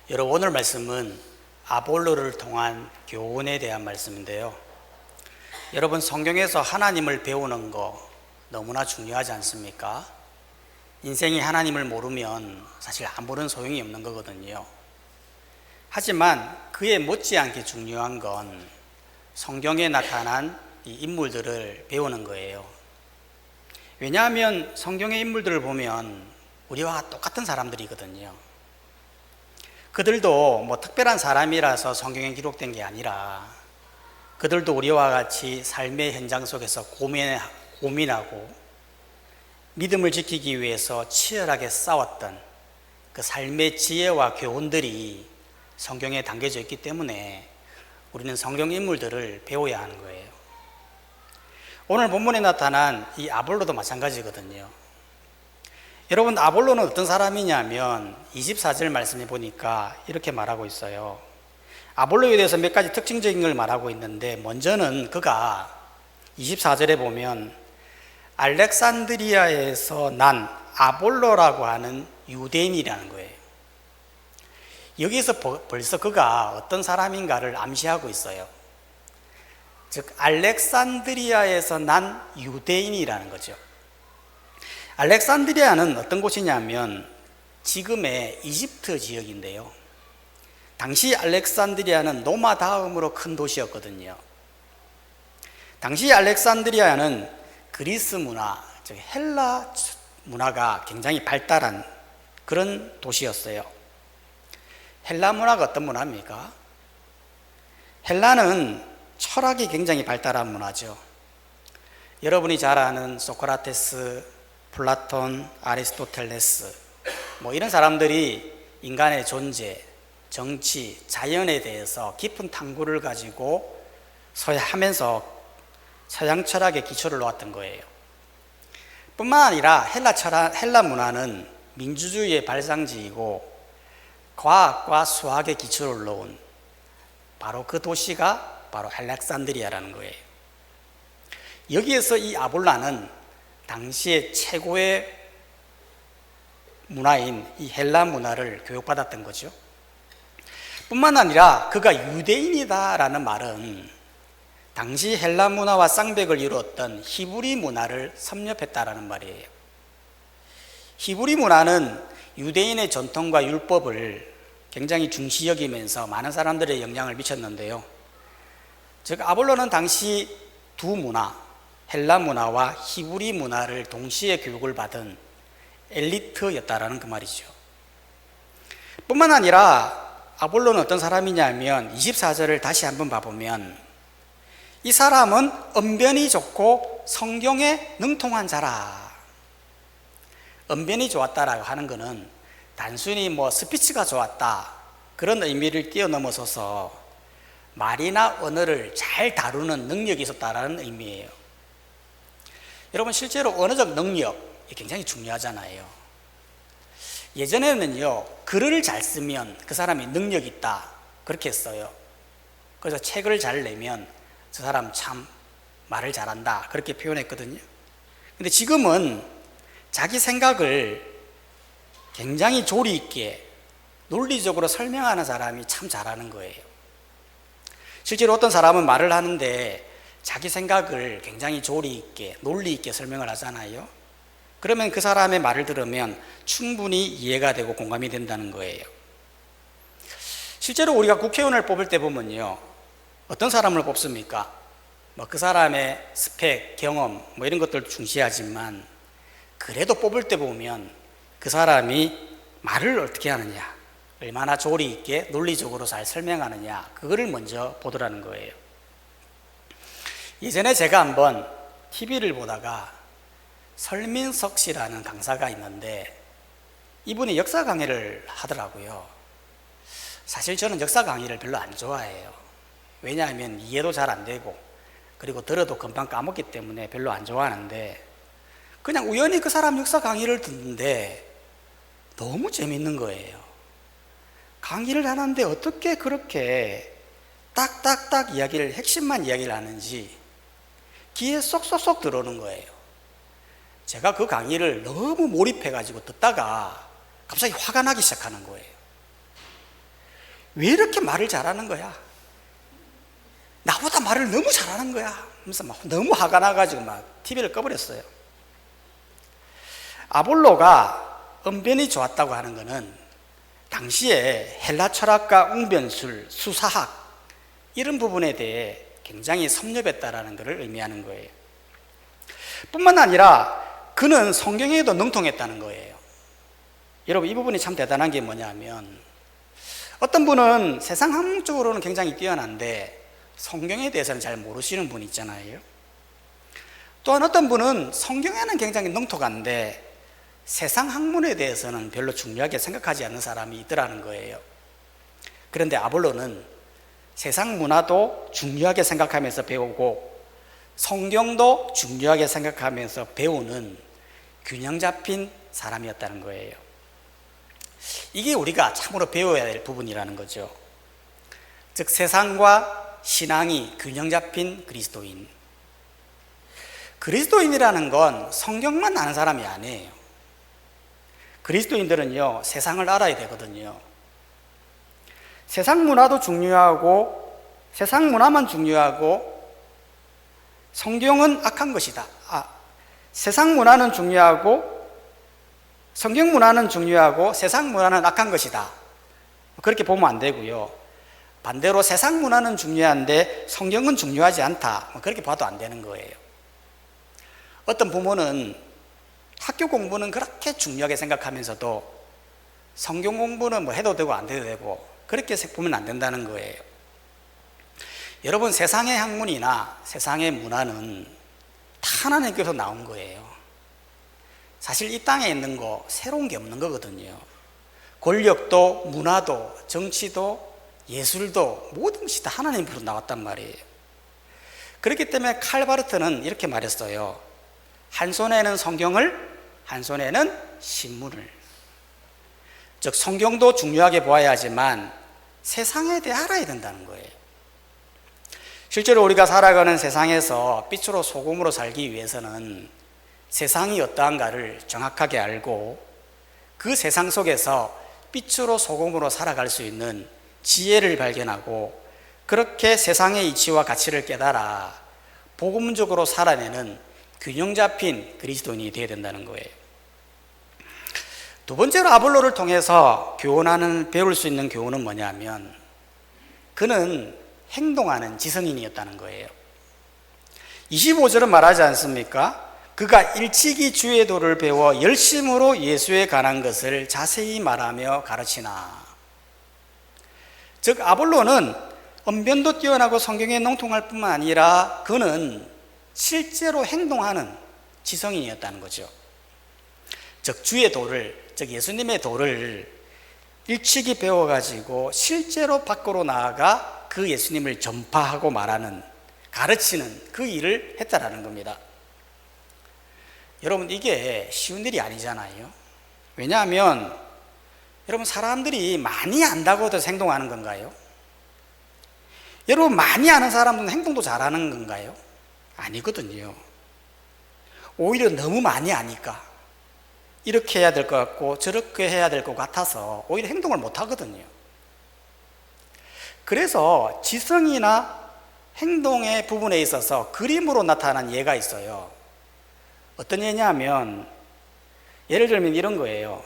여러분, 오늘 말씀은 아볼로를 통한 교훈에 대한 말씀인데요. 여러분, 성경에서 하나님을 배우는 거 너무나 중요하지 않습니까? 인생이 하나님을 모르면 사실 아무런 소용이 없는 거거든요. 하지만 그에 못지않게 중요한 건 성경에 나타난 이 인물들을 배우는 거예요. 왜냐하면 성경의 인물들을 보면 우리와 똑같은 사람들이거든요. 그들도 뭐 특별한 사람이라서 성경에 기록된 게 아니라 그들도 우리와 같이 삶의 현장 속에서 고민하고 믿음을 지키기 위해서 치열하게 싸웠던 그 삶의 지혜와 교훈들이 성경에 담겨져 있기 때문에 우리는 성경 인물들을 배워야 하는 거예요. 오늘 본문에 나타난 이 아볼로도 마찬가지거든요. 여러분, 아볼로는 어떤 사람이냐면 24절 말씀해 보니까 이렇게 말하고 있어요. 아볼로에 대해서 몇 가지 특징적인 걸 말하고 있는데, 먼저는 그가 24절에 보면 알렉산드리아에서 난 아볼로라고 하는 유대인이라는 거예요. 여기서 벌써 그가 어떤 사람인가를 암시하고 있어요. 즉, 알렉산드리아에서 난 유대인이라는 거죠. 알렉산드리아는 어떤 곳이냐면 지금의 이집트 지역인데요. 당시 알렉산드리아는 로마 다음으로 큰 도시였거든요. 당시 알렉산드리아는 그리스 문화, 즉 헬라 문화가 굉장히 발달한 그런 도시였어요. 헬라 문화가 어떤 문화입니까? 헬라는 철학이 굉장히 발달한 문화죠. 여러분이 잘 아는 소크라테스, 플라톤, 아리스토텔레스, 뭐 이런 사람들이 인간의 존재, 정치, 자연에 대해서 깊은 탐구를 가지고 하면서 서양 철학의 기초를 놓았던 거예요. 뿐만 아니라 헬라 문화는 민주주의의 발상지이고 과학과 수학의 기초를 놓은 바로 그 도시가 바로 알렉산드리아라는 거예요. 여기에서 이 아볼라는 당시의 최고의 문화인 이 헬라 문화를 교육받았던 거죠. 뿐만 아니라 그가 유대인이다라는 말은 당시 헬라 문화와 쌍벽을 이루었던 히브리 문화를 섭렵했다라는 말이에요. 히브리 문화는 유대인의 전통과 율법을 굉장히 중시 여기면서 많은 사람들의 영향을 미쳤는데요. 즉 아볼로는 당시 두 문화, 헬라 문화와 히브리 문화를 동시에 교육을 받은 엘리트였다라는 그 말이죠. 뿐만 아니라 아볼로는 어떤 사람이냐면 24절을 다시 한번 봐보면 이 사람은 언변이 좋고 성경에 능통한 자라. 언변이 좋았다라고 하는 것은 단순히 뭐 스피치가 좋았다 그런 의미를 뛰어넘어서서 말이나 언어를 잘 다루는 능력이 있었다라는 의미예요. 여러분, 실제로 언어적 능력이 굉장히 중요하잖아요. 예전에는요, 글을 잘 쓰면 그 사람이 능력이 있다 그렇게 했어요. 그래서 책을 잘 내면 저 사람 참 말을 잘한다 그렇게 표현했거든요. 근데 지금은 자기 생각을 굉장히 조리 있게 논리적으로 설명하는 사람이 참 잘하는 거예요. 실제로 어떤 사람은 말을 하는데 자기 생각을 굉장히 조리 있게 논리 있게 설명을 하잖아요. 그러면 그 사람의 말을 들으면 충분히 이해가 되고 공감이 된다는 거예요. 실제로 우리가 국회의원을 뽑을 때 보면요, 어떤 사람을 뽑습니까? 뭐 그 사람의 스펙, 경험 뭐 이런 것들도 중시하지만 그래도 뽑을 때 보면 그 사람이 말을 어떻게 하느냐, 얼마나 조리 있게 논리적으로 잘 설명하느냐, 그거를 먼저 보더라는 거예요. 예전에 제가 한번 TV를 보다가 설민석 씨라는 강사가 있는데 이분이 역사 강의를 하더라고요. 사실 저는 역사 강의를 별로 안 좋아해요. 왜냐하면 이해도 잘 안 되고 그리고 들어도 금방 까먹기 때문에 별로 안 좋아하는데 그냥 우연히 그 사람 역사 강의를 듣는데 너무 재밌는 거예요. 강의를 하는데 어떻게 그렇게 딱딱딱 이야기를, 핵심만 이야기를 하는지 귀에 쏙쏙쏙 들어오는 거예요. 제가 그 강의를 너무 몰입해가지고 듣다가 갑자기 화가 나기 시작하는 거예요. 왜 이렇게 말을 잘하는 거야? 나보다 말을 너무 잘하는 거야. 하면서 막 너무 화가 나가지고 막 TV를 꺼버렸어요. 아볼로가 언변이 좋았다고 하는 것은 당시에 헬라 철학과 웅변술, 수사학 이런 부분에 대해 굉장히 섭렵했다라는 것을 의미하는 거예요. 뿐만 아니라 그는 성경에도 능통했다는 거예요. 여러분, 이 부분이 참 대단한 게 뭐냐면, 어떤 분은 세상 학문적으로는 굉장히 뛰어난데 성경에 대해서는 잘 모르시는 분 있잖아요. 또한 어떤 분은 성경에는 굉장히 능통한데 세상 학문에 대해서는 별로 중요하게 생각하지 않는 사람이 있더라는 거예요. 그런데 아볼로는 세상 문화도 중요하게 생각하면서 배우고 성경도 중요하게 생각하면서 배우는 균형 잡힌 사람이었다는 거예요. 이게 우리가 참으로 배워야 될 부분이라는 거죠. 즉, 세상과 신앙이 균형 잡힌 그리스도인. 그리스도인이라는 건 성경만 아는 사람이 아니에요. 그리스도인들은요, 세상을 알아야 되거든요. 세상 문화도 중요하고 세상 문화만 중요하고 성경은 악한 것이다. 세상 문화는 중요하고 성경 문화는 중요하고 세상 문화는 악한 것이다. 그렇게 보면 안 되고요. 반대로 세상 문화는 중요한데 성경은 중요하지 않다. 그렇게 봐도 안 되는 거예요. 어떤 부모는 학교 공부는 그렇게 중요하게 생각하면서도 성경 공부는 뭐 해도 되고 안 해도 되고 그렇게 보면 안 된다는 거예요. 여러분, 세상의 학문이나 세상의 문화는 다 하나님께서 나온 거예요. 사실 이 땅에 있는 거 새로운 게 없는 거거든요. 권력도 문화도 정치도 예술도 모든 것이 다 하나님으로 나왔단 말이에요. 그렇기 때문에 칼바르트는 이렇게 말했어요. 한 손에는 성경을, 한 손에는 신문을. 즉, 성경도 중요하게 보아야 하지만 세상에 대해 알아야 된다는 거예요. 실제로 우리가 살아가는 세상에서 빛으로 소금으로 살기 위해서는 세상이 어떠한가를 정확하게 알고 그 세상 속에서 빛으로 소금으로 살아갈 수 있는 지혜를 발견하고 그렇게 세상의 이치와 가치를 깨달아 복음적으로 살아내는 균형 잡힌 그리스도인이 되어야 된다는 거예요. 두 번째로 아볼로를 통해서 배울 수 있는 교훈은 뭐냐면 그는 행동하는 지성인이었다는 거예요. 25절은 말하지 않습니까? 그가 일찍이 주의 도를 배워 열심으로 예수에 관한 것을 자세히 말하며 가르치나. 즉, 아볼로는 언변도 뛰어나고 성경에 능통할 뿐만 아니라 그는 실제로 행동하는 지성인이었다는 거죠. 즉, 주의 도를, 즉 예수님의 도를 일찍이 배워가지고 실제로 밖으로 나아가 그 예수님을 전파하고 말하는, 가르치는 그 일을 했다라는 겁니다. 여러분, 이게 쉬운 일이 아니잖아요. 왜냐하면 여러분, 사람들이 많이 안다고 해서 행동하는 건가요? 여러분, 많이 아는 사람은 행동도 잘하는 건가요? 아니거든요. 오히려 너무 많이 아니까 이렇게 해야 될 것 같고 저렇게 해야 될 것 같아서 오히려 행동을 못 하거든요. 그래서 지성이나 행동의 부분에 있어서 그림으로 나타난 예가 있어요. 어떤 예냐면, 예를 들면 이런 거예요.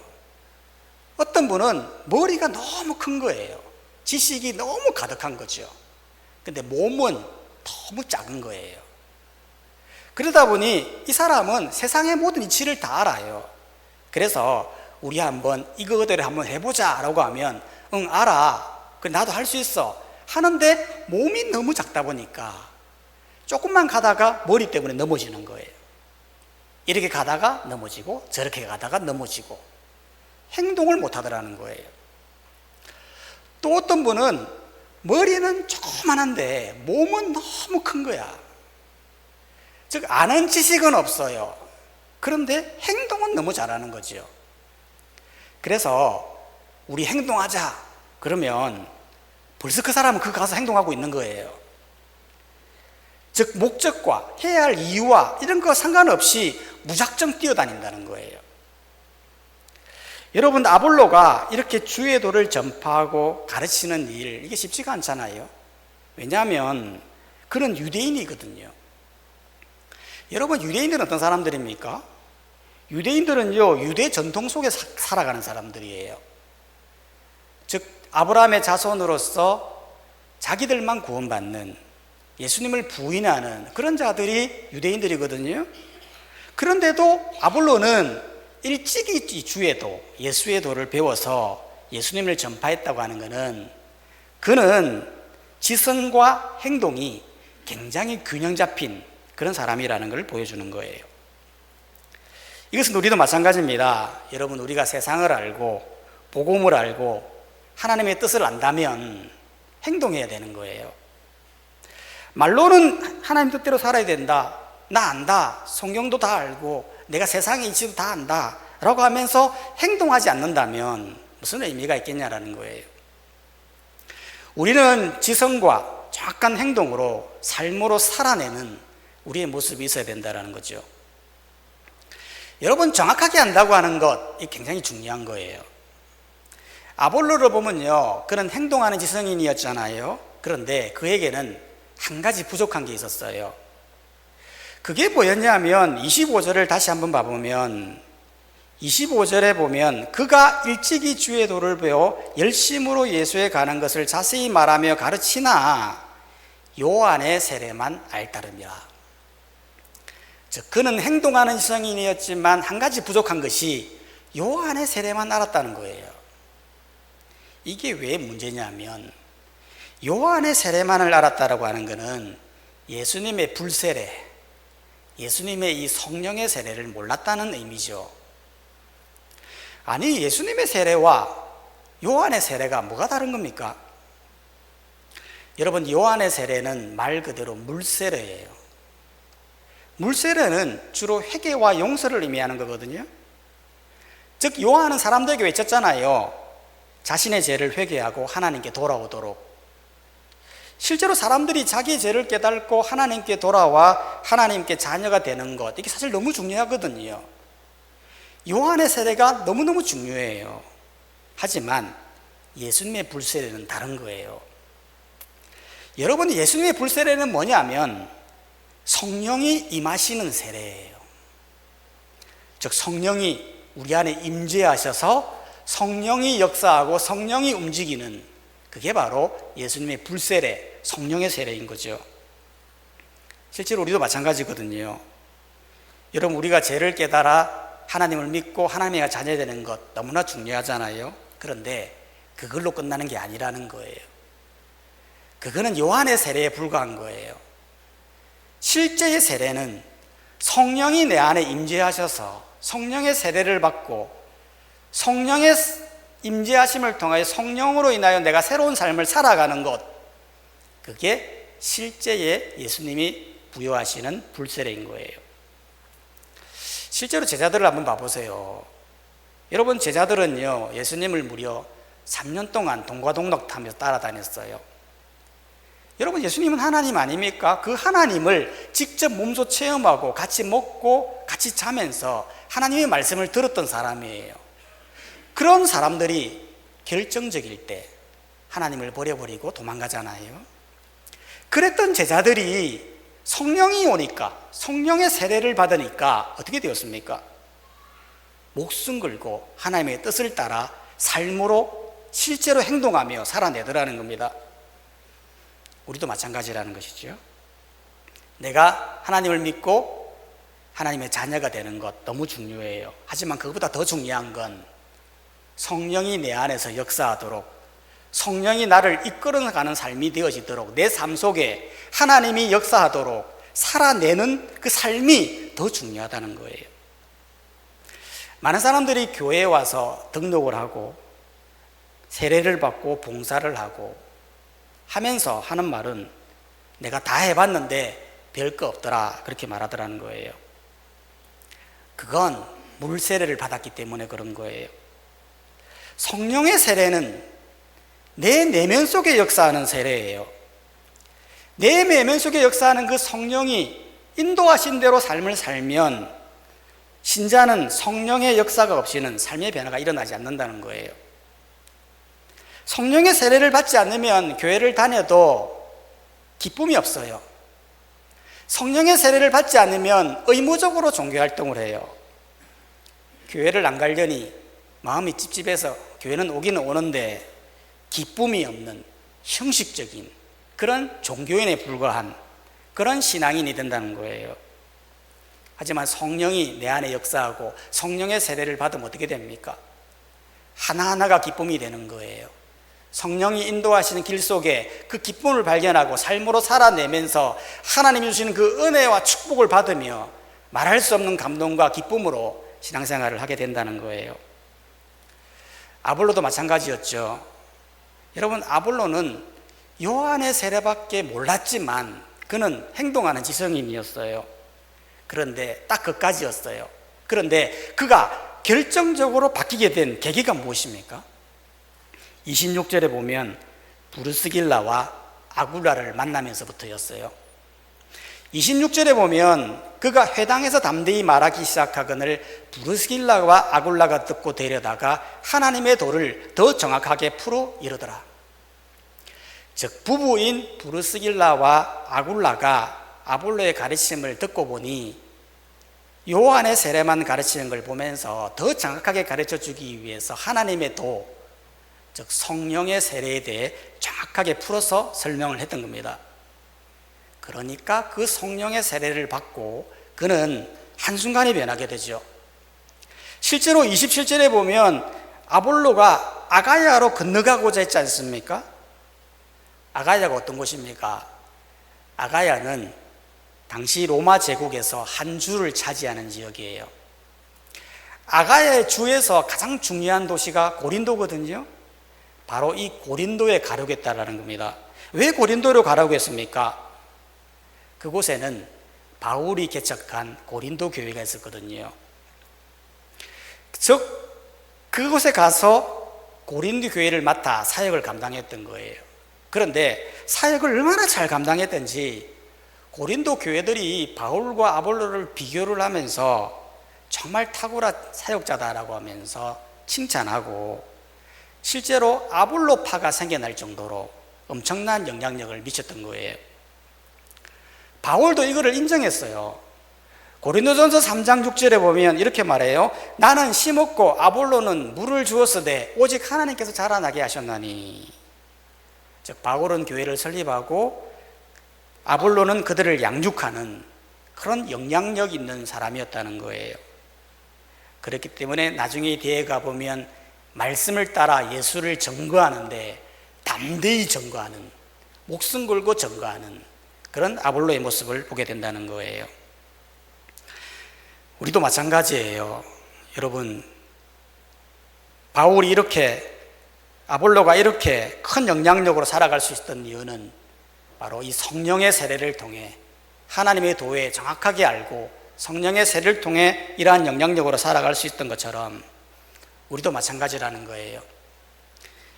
어떤 분은 머리가 너무 큰 거예요. 지식이 너무 가득한 거죠. 근데 몸은 너무 작은 거예요. 그러다 보니 이 사람은 세상의 모든 이치를 다 알아요. 그래서 우리 한번 이거 그대로 한번 해보자 라고 하면 응, 알아. 그래, 나도 할 수 있어 하는데 몸이 너무 작다 보니까 조금만 가다가 머리 때문에 넘어지는 거예요. 이렇게 가다가 넘어지고 저렇게 가다가 넘어지고 행동을 못 하더라는 거예요. 또 어떤 분은 머리는 조그만한데 몸은 너무 큰 거야. 즉, 아는 지식은 없어요. 그런데 행동은 너무 잘하는 거죠. 그래서 우리 행동하자 그러면 벌써 그 사람은 그 가서 행동하고 있는 거예요. 즉, 목적과 해야 할 이유와 이런 거 상관없이 무작정 뛰어다닌다는 거예요. 여러분, 아볼로가 이렇게 주의 도를 전파하고 가르치는 일, 이게 쉽지가 않잖아요. 왜냐하면 그는 유대인이거든요. 여러분, 유대인들은 어떤 사람들입니까? 유대인들은요, 유대 전통 속에 살아가는 사람들이에요. 즉, 아브라함의 자손으로서 자기들만 구원받는, 예수님을 부인하는 그런 자들이 유대인들이거든요. 그런데도 아볼로는 일찍이 주의 도, 예수의 도를 배워서 예수님을 전파했다고 하는 것은, 그는 지성과 행동이 굉장히 균형 잡힌 그런 사람이라는 걸 보여주는 거예요. 이것은 우리도 마찬가지입니다. 여러분, 우리가 세상을 알고 복음을 알고 하나님의 뜻을 안다면 행동해야 되는 거예요. 말로는 하나님 뜻대로 살아야 된다, 나 안다, 성경도 다 알고 내가 세상의 이치도 다 안다 라고 하면서 행동하지 않는다면 무슨 의미가 있겠냐라는 거예요. 우리는 지성과 정확한 행동으로 삶으로 살아내는 우리의 모습이 있어야 된다는 거죠. 여러분, 정확하게 안다고 하는 것, 이게 굉장히 중요한 거예요. 아볼로를 보면요, 그는 행동하는 지성인이었잖아요. 그런데 그에게는 한 가지 부족한 게 있었어요. 그게 뭐였냐면 25절을 다시 한번 봐보면 25절에 보면 그가 일찍이 주의 도를 배워 열심으로 예수에 가는 것을 자세히 말하며 가르치나 요한의 세례만 알따름이라. 즉, 그는 행동하는 지성인이었지만 한 가지 부족한 것이 요한의 세례만 알았다는 거예요. 이게 왜 문제냐면 요한의 세례만을 알았다라고 하는 것은 예수님의 불세례, 예수님의 이 성령의 세례를 몰랐다는 의미죠. 아니, 예수님의 세례와 요한의 세례가 뭐가 다른 겁니까? 여러분, 요한의 세례는 말 그대로 물세례예요. 물세례는 주로 회개와 용서를 의미하는 거거든요. 즉, 요한은 사람들에게 외쳤잖아요. 자신의 죄를 회개하고 하나님께 돌아오도록. 실제로 사람들이 자기의 죄를 깨닫고 하나님께 돌아와 하나님께 자녀가 되는 것, 이게 사실 너무 중요하거든요. 요한의 세례가 너무너무 중요해요. 하지만 예수님의 불세례는 다른 거예요. 여러분, 예수님의 불세례는 뭐냐면 성령이 임하시는 세례예요. 즉, 성령이 우리 안에 임재하셔서 성령이 역사하고 성령이 움직이는, 그게 바로 예수님의 불세례, 성령의 세례인 거죠. 실제로 우리도 마찬가지거든요. 여러분, 우리가 죄를 깨달아 하나님을 믿고 하나님의 자녀되는 것 너무나 중요하잖아요. 그런데 그걸로 끝나는 게 아니라는 거예요. 그거는 요한의 세례에 불과한 거예요. 실제의 세례는 성령이 내 안에 임재하셔서 성령의 세례를 받고 성령의 임재하심을 통하여 성령으로 인하여 내가 새로운 삶을 살아가는 것, 그게 실제의 예수님이 부여하시는 불세례인 거예요. 실제로 제자들을 한번 봐보세요. 여러분, 제자들은요, 예수님을 무려 3년 동안 동과동락하면서 따라다녔어요. 여러분, 예수님은 하나님 아닙니까? 그 하나님을 직접 몸소 체험하고 같이 먹고 같이 자면서 하나님의 말씀을 들었던 사람이에요. 그런 사람들이 결정적일 때 하나님을 버려버리고 도망가잖아요. 그랬던 제자들이 성령이 오니까, 성령의 세례를 받으니까 어떻게 되었습니까? 목숨 걸고 하나님의 뜻을 따라 삶으로 실제로 행동하며 살아내더라는 겁니다. 우리도 마찬가지라는 것이죠. 내가 하나님을 믿고 하나님의 자녀가 되는 것 너무 중요해요. 하지만 그것보다 더 중요한 건 성령이 내 안에서 역사하도록, 성령이 나를 이끌어가는 삶이 되어지도록, 내 삶 속에 하나님이 역사하도록 살아내는 그 삶이 더 중요하다는 거예요. 많은 사람들이 교회에 와서 등록을 하고 세례를 받고 봉사를 하고 하면서 하는 말은 내가 다 해봤는데 별거 없더라, 그렇게 말하더라는 거예요. 그건 물세례를 받았기 때문에 그런 거예요. 성령의 세례는 내 내면 속에 역사하는 세례예요. 내 내면 속에 역사하는 그 성령이 인도하신 대로 삶을 살면 신자는 성령의 역사가 없이는 삶의 변화가 일어나지 않는다는 거예요. 성령의 세례를 받지 않으면 교회를 다녀도 기쁨이 없어요. 성령의 세례를 받지 않으면 의무적으로 종교활동을 해요. 교회를 안 가려니 마음이 찝찝해서 교회는 오기는 오는데 기쁨이 없는 형식적인 그런 종교인에 불과한 그런 신앙인이 된다는 거예요. 하지만 성령이 내 안에 역사하고 성령의 세례를 받으면 어떻게 됩니까? 하나하나가 기쁨이 되는 거예요. 성령이 인도하시는 길 속에 그 기쁨을 발견하고 삶으로 살아내면서 하나님이 주시는 그 은혜와 축복을 받으며 말할 수 없는 감동과 기쁨으로 신앙생활을 하게 된다는 거예요. 아볼로도 마찬가지였죠. 여러분, 아볼로는 요한의 세례밖에 몰랐지만 그는 행동하는 지성인이었어요. 그런데 딱 그까지였어요. 그런데 그가 결정적으로 바뀌게 된 계기가 무엇입니까? 26절에 보면 브루스길라와 아굴라를 만나면서부터였어요. 26절에 보면 그가 회당에서 담대히 말하기 시작하거늘 브루스길라와 아굴라가 듣고 데려다가 하나님의 도를 더 정확하게 풀어 이르더라. 즉 부부인 브루스길라와 아굴라가 아볼로의 가르침을 듣고 보니 요한의 세례만 가르치는 걸 보면서 더 정확하게 가르쳐 주기 위해서 하나님의 도, 즉 성령의 세례에 대해 정확하게 풀어서 설명을 했던 겁니다. 그러니까 그 성령의 세례를 받고 그는 한순간에 변하게 되죠. 실제로 27절에 보면 아볼로가 아가야로 건너가고자 했지 않습니까? 아가야가 어떤 곳입니까? 아가야는 당시 로마 제국에서 한 주를 차지하는 지역이에요. 아가야의 주에서 가장 중요한 도시가 고린도거든요. 바로 이 고린도에 가려고 했다라는 겁니다. 왜 고린도로 가라고 했습니까? 그곳에는 바울이 개척한 고린도 교회가 있었거든요. 즉 그곳에 가서 고린도 교회를 맡아 사역을 감당했던 거예요. 그런데 사역을 얼마나 잘 감당했던지 고린도 교회들이 바울과 아볼로를 비교를 하면서 정말 탁월한 사역자다라고 하면서 칭찬하고 실제로 아볼로파가 생겨날 정도로 엄청난 영향력을 미쳤던 거예요. 바울도 이거를 인정했어요. 고린도전서 3장 6절에 보면 이렇게 말해요. 나는 심었고 아볼로는 물을 주었으되 오직 하나님께서 자라나게 하셨나니. 즉 바울은 교회를 설립하고 아볼로는 그들을 양육하는 그런 영향력 있는 사람이었다는 거예요. 그렇기 때문에 나중에 뒤에 가보면 말씀을 따라 예수를 증거하는데 담대히 증거하는, 목숨 걸고 증거하는 그런 아볼로의 모습을 보게 된다는 거예요. 우리도 마찬가지예요. 여러분, 바울이 이렇게, 아볼로가 이렇게 큰 영향력으로 살아갈 수 있었던 이유는 바로 이 성령의 세례를 통해 하나님의 도에 정확하게 알고 성령의 세례를 통해 이러한 영향력으로 살아갈 수 있었던 것처럼 우리도 마찬가지라는 거예요.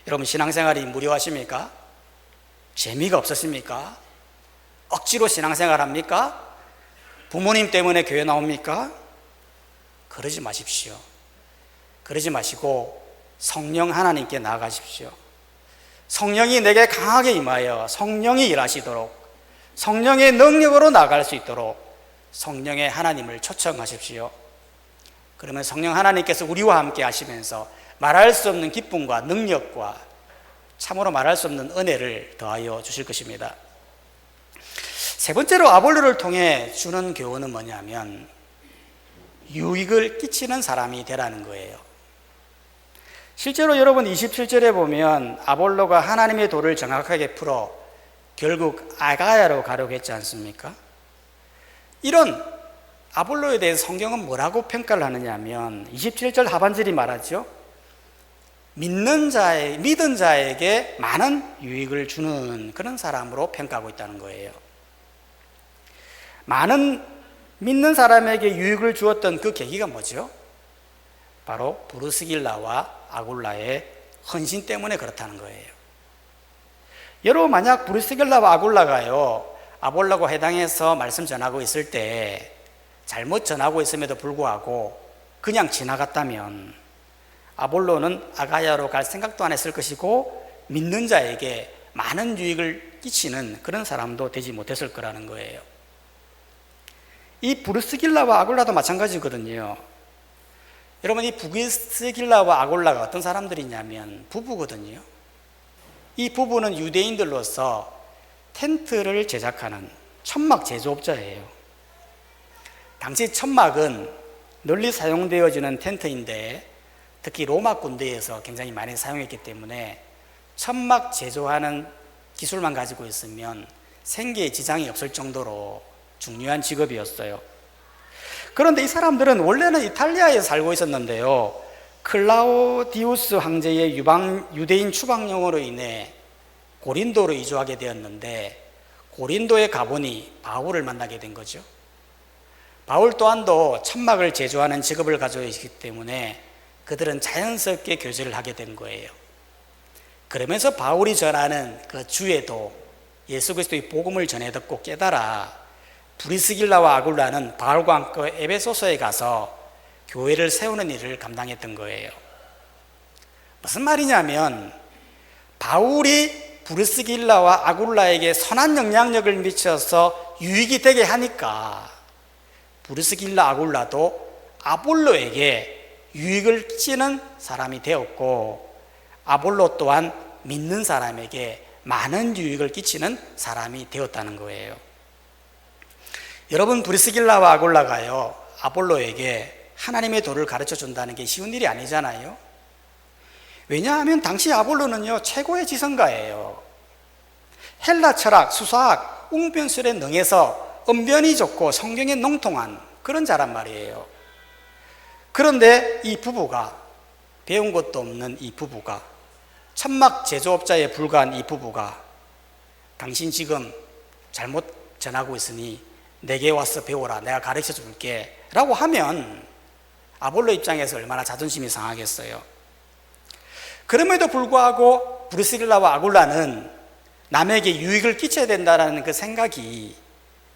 여러분, 신앙생활이 무료하십니까? 재미가 없으십니까? 억지로 신앙생활 합니까? 부모님 때문에 교회 나옵니까? 그러지 마십시오. 그러지 마시고 성령 하나님께 나아가십시오. 성령이 내게 강하게 임하여 성령이 일하시도록, 성령의 능력으로 나아갈 수 있도록 성령의 하나님을 초청하십시오. 그러면 성령 하나님께서 우리와 함께 하시면서 말할 수 없는 기쁨과 능력과 참으로 말할 수 없는 은혜를 더하여 주실 것입니다. 세 번째로 아볼로를 통해 주는 교훈은 뭐냐면 유익을 끼치는 사람이 되라는 거예요. 실제로 여러분 27절에 보면 아볼로가 하나님의 도를 정확하게 풀어 결국 아가야로 가려고 했지 않습니까? 이런 아볼로에 대해서 성경은 뭐라고 평가를 하느냐 하면 27절 하반절이 말하죠. 믿은 자에게 많은 유익을 주는 그런 사람으로 평가하고 있다는 거예요. 많은 믿는 사람에게 유익을 주었던 그 계기가 뭐죠? 바로 브루스길라와 아굴라의 헌신 때문에 그렇다는 거예요. 여러분, 만약 브루스길라와 아굴라가요 아볼로가 회당에서 말씀 전하고 있을 때 잘못 전하고 있음에도 불구하고 그냥 지나갔다면 아볼로는 아가야로 갈 생각도 안 했을 것이고 믿는 자에게 많은 유익을 끼치는 그런 사람도 되지 못했을 거라는 거예요. 이 브루스길라와 아굴라도 마찬가지거든요. 여러분, 이 브루스길라와 아굴라가 어떤 사람들이냐면 부부거든요. 이 부부는 유대인들로서 텐트를 제작하는 천막 제조업자예요. 당시 천막은 널리 사용되어지는 텐트인데 특히 로마 군대에서 굉장히 많이 사용했기 때문에 천막 제조하는 기술만 가지고 있으면 생계에 지장이 없을 정도로 중요한 직업이었어요. 그런데 이 사람들은 원래는 이탈리아에 살고 있었는데요, 클라우디우스 황제의 유대인 추방령으로 인해 고린도로 이주하게 되었는데 고린도에 가보니 바울을 만나게 된 거죠. 바울 또한도 천막을 제조하는 직업을 가지고 있기 때문에 그들은 자연스럽게 교제를 하게 된 거예요. 그러면서 바울이 전하는 그 주에도 예수 그리스도의 복음을 전해 듣고 깨달아 브리스길라와 아굴라는 바울과 함께 에베소서에 가서 교회를 세우는 일을 감당했던 거예요. 무슨 말이냐면 바울이 브리스길라와 아굴라에게 선한 영향력을 미쳐서 유익이 되게 하니까 브리스길라 아굴라도 아볼로에게 유익을 끼치는 사람이 되었고 아볼로 또한 믿는 사람에게 많은 유익을 끼치는 사람이 되었다는 거예요. 여러분, 브리스길라와 아굴라가요 아볼로에게 하나님의 도를 가르쳐 준다는 게 쉬운 일이 아니잖아요. 왜냐하면 당시 아볼로는요 최고의 지성가예요. 헬라 철학, 수사학, 웅변술에 능해서 언변이 좋고 성경에 농통한 그런 자란 말이에요. 그런데 이 부부가, 배운 것도 없는 이 부부가, 천막 제조업자에 불과한 이 부부가 당신 지금 잘못 전하고 있으니 내게 와서 배워라, 내가 가르쳐 줄게 라고 하면 아볼로 입장에서 얼마나 자존심이 상하겠어요. 그럼에도 불구하고 브리스길라와 아굴라는 남에게 유익을 끼쳐야 된다는 그 생각이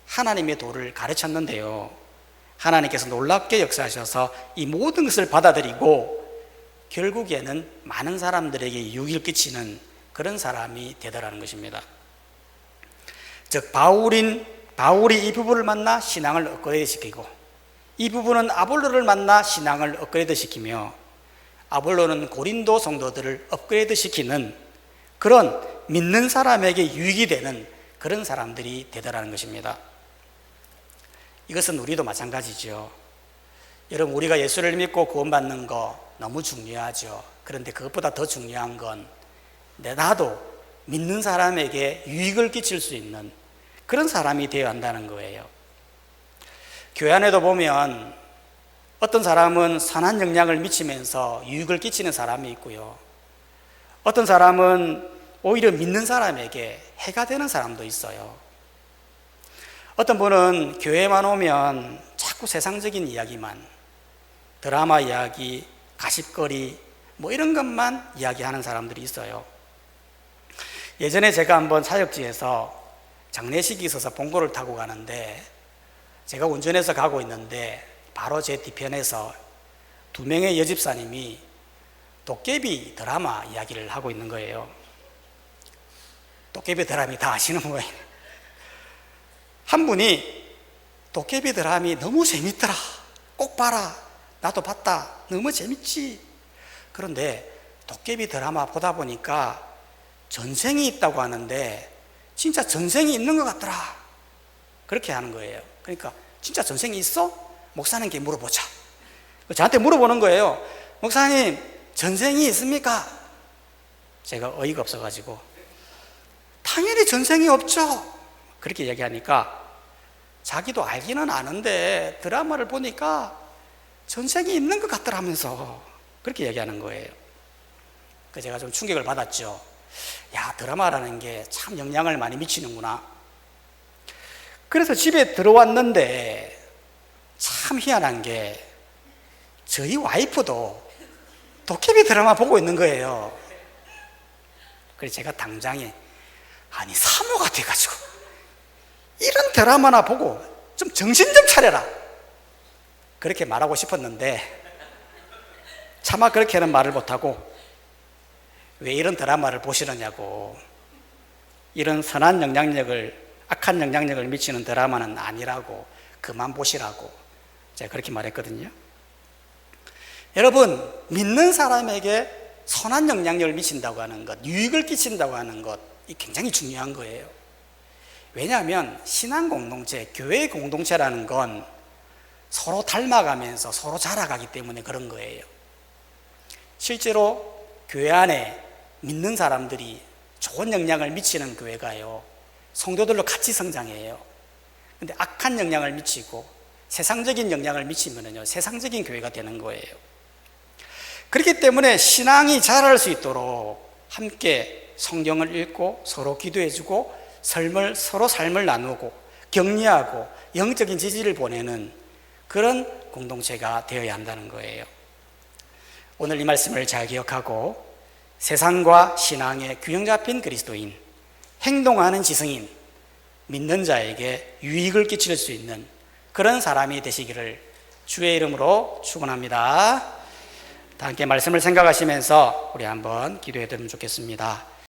하나님의 도를 가르쳤는데요, 하나님께서 놀랍게 역사하셔서 이 모든 것을 받아들이고 결국에는 많은 사람들에게 유익을 끼치는 그런 사람이 되더라는 것입니다. 즉 바울이 이 부부를 만나 신앙을 업그레이드 시키고 이 부부는 아볼로를 만나 신앙을 업그레이드 시키며 아볼로는 고린도 성도들을 업그레이드 시키는 그런 믿는 사람에게 유익이 되는 그런 사람들이 되더라는 것입니다. 이것은 우리도 마찬가지죠. 여러분, 우리가 예수를 믿고 구원받는 거 너무 중요하죠. 그런데 그것보다 더 중요한 건 나도 믿는 사람에게 유익을 끼칠 수 있는 그런 사람이 되어야 한다는 거예요. 교회 안에도 보면 어떤 사람은 선한 영향을 미치면서 유익을 끼치는 사람이 있고요, 어떤 사람은 오히려 믿는 사람에게 해가 되는 사람도 있어요. 어떤 분은 교회만 오면 자꾸 세상적인 이야기만, 드라마 이야기, 가십거리 뭐 이런 것만 이야기하는 사람들이 있어요. 예전에 제가 한번 사역지에서 장례식이 있어서 봉고를 타고 가는데 제가 운전해서 가고 있는데 바로 제 뒤편에서 두 명의 여집사님이 도깨비 드라마 이야기를 하고 있는 거예요. 도깨비 드라마 다 아시는 거예요. 한 분이 도깨비 드라마 너무 재밌더라, 꼭 봐라, 나도 봤다, 너무 재밌지. 그런데 도깨비 드라마 보다 보니까 전생이 있다고 하는데 진짜 전생이 있는 것 같더라, 그렇게 하는 거예요. 그러니까 진짜 전생이 있어? 목사님께 물어보자. 저한테 물어보는 거예요. 목사님, 전생이 있습니까? 제가 어이가 없어가지고 당연히 전생이 없죠, 그렇게 얘기하니까 자기도 알기는 아는데 드라마를 보니까 전생이 있는 것 같더라면서 그렇게 얘기하는 거예요. 그래서 제가 좀 충격을 받았죠. 야, 드라마라는 게 참 영향을 많이 미치는구나. 그래서 집에 들어왔는데 참 희한한 게 저희 와이프도 도깨비 드라마 보고 있는 거예요. 그래서 제가 당장에 아니 사모가 돼가지고 이런 드라마나 보고 좀 정신 좀 차려라, 그렇게 말하고 싶었는데 차마 그렇게는 말을 못하고 왜 이런 드라마를 보시느냐고, 이런 선한 영향력을, 악한 영향력을 미치는 드라마는 아니라고, 그만 보시라고 제가 그렇게 말했거든요. 여러분, 믿는 사람에게 선한 영향력을 미친다고 하는 것, 유익을 끼친다고 하는 것, 이 굉장히 중요한 거예요. 왜냐하면 신앙 공동체, 교회 공동체라는 건 서로 닮아가면서 서로 자라가기 때문에 그런 거예요. 실제로 교회 안에 믿는 사람들이 좋은 영향을 미치는 교회가요, 성도들로 같이 성장해요. 근데 악한 영향을 미치고 세상적인 영향을 미치면요, 세상적인 교회가 되는 거예요. 그렇기 때문에 신앙이 자랄 수 있도록 함께 성경을 읽고 서로 기도해주고 서로 삶을 나누고 격려하고 영적인 지지를 보내는 그런 공동체가 되어야 한다는 거예요. 오늘 이 말씀을 잘 기억하고 세상과 신앙의 균형 잡힌 그리스도인, 행동하는 지성인, 믿는 자에게 유익을 끼칠 수 있는 그런 사람이 되시기를 주의 이름으로 축원합니다. 다 함께 말씀을 생각하시면서 우리 한번 기도해 드리면 좋겠습니다.